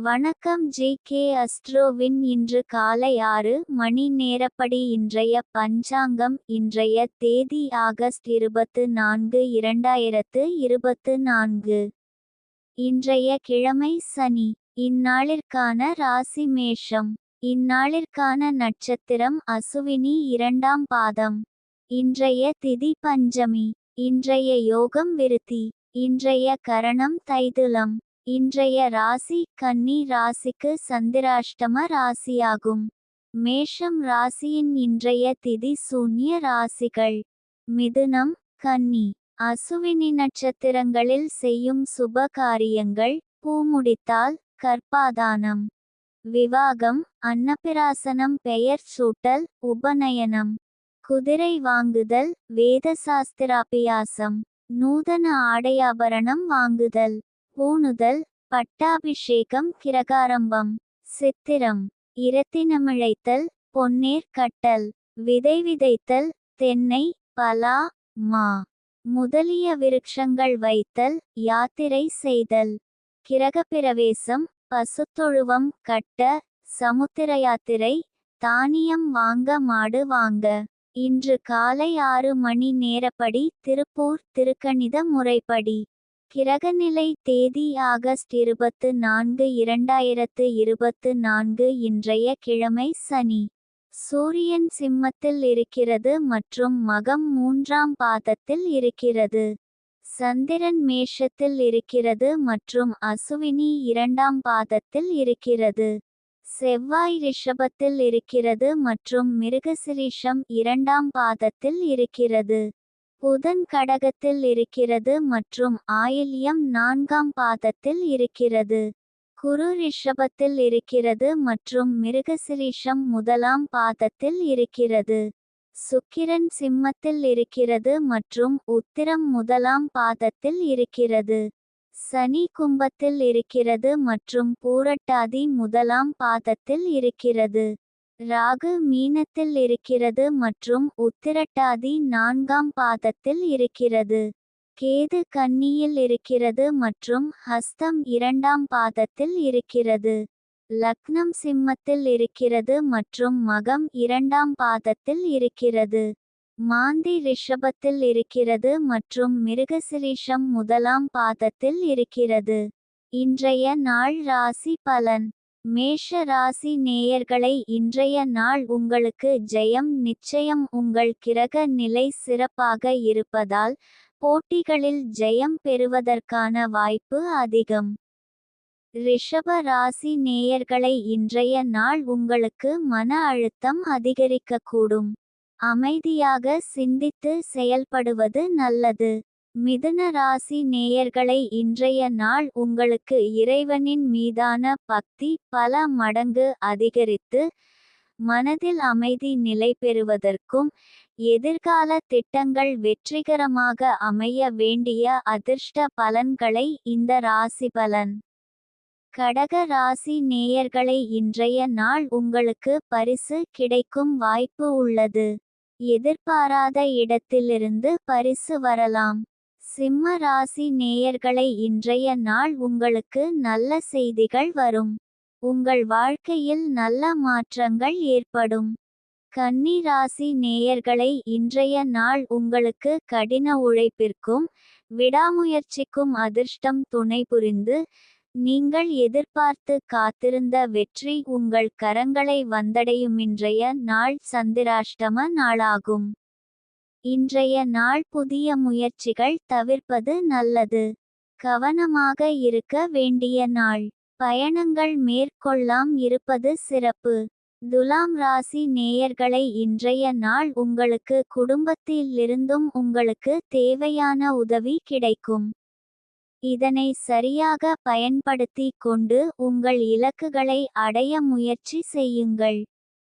வணக்கம் ஜி.கே. அஸ்ட்ரோவின் இன்று காலை 6 மணி நேரப்படி இன்றைய பஞ்சாங்கம். இன்றைய தேதி ஆகஸ்ட் 24, 2024. இன்றைய கிழமை சனி. இந்நாளிற்கான ராசி மேஷம். இந்நாளிற்கான நட்சத்திரம் அசுவினி 2ஆம் பாதம். இன்றைய திதி பஞ்சமி. இன்றைய யோகம் விருத்தி. இன்றைய கரணம் தைதுலம். இன்றைய ராசி கன்னி ராசிக்கு சந்திராஷ்டம ராசியாகும். மேஷம் ராசியின் இன்றைய திதி சூன்ய ராசிகள்: மிதுனம், கன்னி. அசுவினி நட்சத்திரங்களில் செய்யும் சுப காரியங்கள்: பூமுடித்தால், கர்ப்பாதானம், விவாகம், அன்னப்பிராசனம், பெயர் சூட்டல், உபநயனம், குதிரை வாங்குதல், வேதசாஸ்திராபியாசம், நூதன ஆடையாபரணம் வாங்குதல், பூணுதல், பட்டாபிஷேகம், கிரகாரம்பம். சித்திரம் இரத்தினமிழைத்தல், பொன்னேர் கட்டல், விதை விதைத்தல், தென்னை, பலா, மா முதலிய விருட்சங்கள் வைத்தல், யாத்திரை செய்தல், கிரகப்பிரவேசம், பசுத்தொழுவம் கட்ட, சமுத்திர யாத்திரை, தானியம் வாங்க, மாடு வாங்க. இன்று காலை 6 மணி நேரப்படி திருப்பூர் திருக்கணித முறைப்படி. கிரகநிலை தேதி ஆகஸ்ட் 24, 2024. இன்றைய கிழமை சனி. சூரியன் சிம்மத்தில் இருக்கிறது மற்றும் மகம் 3ஆம் பாதத்தில் இருக்கிறது. சந்திரன் மேஷத்தில் இருக்கிறது மற்றும் அசுவினி 2ஆம் பாதத்தில் இருக்கிறது. செவ்வாய் ரிஷபத்தில் இருக்கிறது மற்றும் மிருகசிரீஷம் 2ஆம் பாதத்தில் இருக்கிறது. புதன் கடகத்தில் இருக்கிறது மற்றும் ஆயில்யம் 4ஆம் பாதத்தில் இருக்கிறது. குரு ரிஷபத்தில் இருக்கிறது மற்றும் மிருகசிரீஷம் 1ஆம் பாதத்தில் இருக்கிறது. சுக்கிரன் சிம்மத்தில் இருக்கிறது மற்றும் உத்திரம் 1ஆம் பாதத்தில் இருக்கிறது. சனி கும்பத்தில் இருக்கிறது மற்றும் பூரட்டாதி 1ஆம் பாதத்தில் இருக்கிறது. ராகு மீனத்தில் இருக்கிறது மற்றும் உத்திரட்டாதி 4ஆம் பாதத்தில் இருக்கிறது. கேது கன்னியில் இருக்கிறது மற்றும் ஹஸ்தம் 2ஆம் பாதத்தில் இருக்கிறது. லக்னம் சிம்மத்தில் இருக்கிறது மற்றும் மகம் 2ஆம் பாதத்தில் இருக்கிறது. மாந்தி ரிஷபத்தில் இருக்கிறது மற்றும் மிருகசிரீஷம் 1ஆம் பாதத்தில் இருக்கிறது. இன்றைய நாள் ராசி பலன். மேஷ ராசி நேயர்களை, இன்றைய நாள் உங்களுக்கு ஜெயம் நிச்சயம். உங்கள் கிரக நிலை சிறப்பாக இருப்பதால் போட்டிகளில் ஜெயம் பெறுவதற்கான வாய்ப்பு அதிகம். ரிஷப ராசி நேயர்களை, இன்றைய நாள் உங்களுக்கு மன அழுத்தம் அதிகரிக்கக்கூடும். அமைதியாக சிந்தித்து செயல்படுவது நல்லது. மிதுன ராசி நேயர்களை, இன்றைய நாள் உங்களுக்கு இறைவனின் மீதான பக்தி பல மடங்கு அதிகரித்து மனதில் அமைதி நிலை பெறுவதற்கும் எதிர்கால திட்டங்கள் வெற்றிகரமாக அமைய வேண்டிய அதிர்ஷ்ட பலன்களை இந்த ராசி பலன். கடக ராசி நேயர்களை, இன்றைய நாள் உங்களுக்கு பரிசு கிடைக்கும் வாய்ப்பு உள்ளது. எதிர்பாராத இடத்திலிருந்து பரிசு வரலாம். சிம்ம ராசி நேயர்களை, இன்றைய நாள் உங்களுக்கு நல்ல செய்திகள் வரும். உங்கள் வாழ்க்கையில் நல்ல மாற்றங்கள் ஏற்படும். கன்னி ராசி நேயர்களை, இன்றைய நாள் உங்களுக்கு கடின உழைப்பிற்கும் விடாமுயற்சிக்கும் அதிர்ஷ்டம் துணை புரிந்து நீங்கள் எதிர்பார்த்து காத்திருந்த வெற்றி உங்கள் கரங்களை வந்தடையும். இன்றைய நாள் சந்திராஷ்டம நாளாகும். இன்றைய நாள் புதிய முயற்சிகள் தவிர்ப்பது நல்லது. கவனமாக இருக்க வேண்டிய நாள். பயணங்கள் மேற்கொள்ளாம் இருப்பது சிறப்பு. துலாம் ராசி நேயர்களை, இன்றைய நாள் உங்களுக்கு குடும்பத்திலிருந்தும் உங்களுக்கு தேவையான உதவி கிடைக்கும். இதனை சரியாக பயன்படுத்தி கொண்டு உங்கள் இலக்குகளை அடைய முயற்சி செய்யுங்கள்.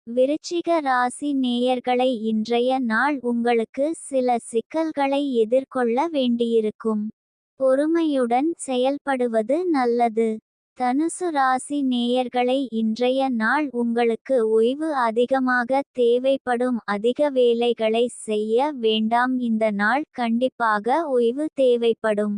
விருச்சிக ராசி நேயர்களை, இன்றைய நாள் உங்களுக்கு சில சிக்கல்களை எதிர்கொள்ள வேண்டியிருக்கும். பொறுமையுடன் செயல்படுவது நல்லது. தனுசு ராசி நேயர்களை, இன்றைய நாள் உங்களுக்கு ஓய்வு அதிகமாக தேவைப்படும். அதிக வேலைகளை செய்ய வேண்டாம். இந்த நாள் கண்டிப்பாக ஓய்வு தேவைப்படும்.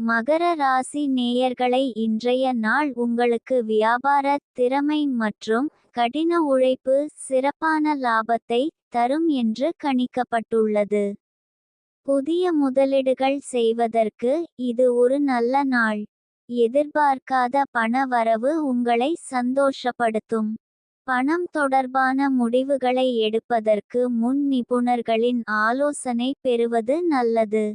மகர ராசி நேயர்களை இன்றைய நாள் உங்களுக்கு வியாபார திறமை மற்றும் கடின உழைப்பு சிறப்பான லாபத்தை தரும் என்று கணிக்கப்பட்டுள்ளது. புதிய முதலீடுகள் செய்வதற்கு இது ஒரு நல்ல நாள். எதிர்பார்க்காத பண வரவு உங்களை சந்தோஷப்படுத்தும். பணம் தொடர்பான முடிவுகளை எடுப்பதற்கு முன் நிபுணர்களின் ஆலோசனை பெறுவது நல்லது.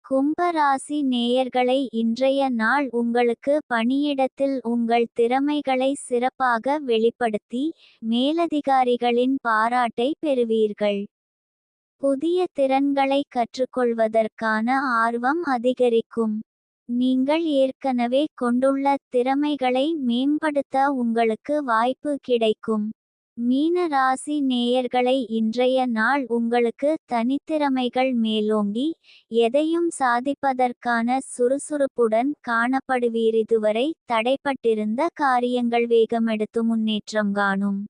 கும்ப ராசி நேயர்களை இன்றைய நாள் உங்களுக்கு பணியிடத்தில் உங்கள் திறமைகளை சிறப்பாக வெளிப்படுத்தி மேலதிகாரிகளின் பாராட்டை பெறுவீர்கள். புதிய திறன்களை கற்றுக்கொள்வதற்கான ஆர்வம் அதிகரிக்கும். நீங்கள் ஏற்கனவே கொண்டுள்ள திறமைகளை மேம்படுத்த உங்களுக்கு வாய்ப்பு கிடைக்கும். மீன ராசி நேயர்களை இன்றைய நாள் உங்களுக்கு தனித்திறமைகள் மேலோங்கி எதையும் சாதிப்பதற்கான சுறுசுறுப்புடன் காணப்படுவீர். இதுவரை தடைப்பட்டிருந்த காரியங்கள் வேகமெடுத்து முன்னேற்றம் காணும்.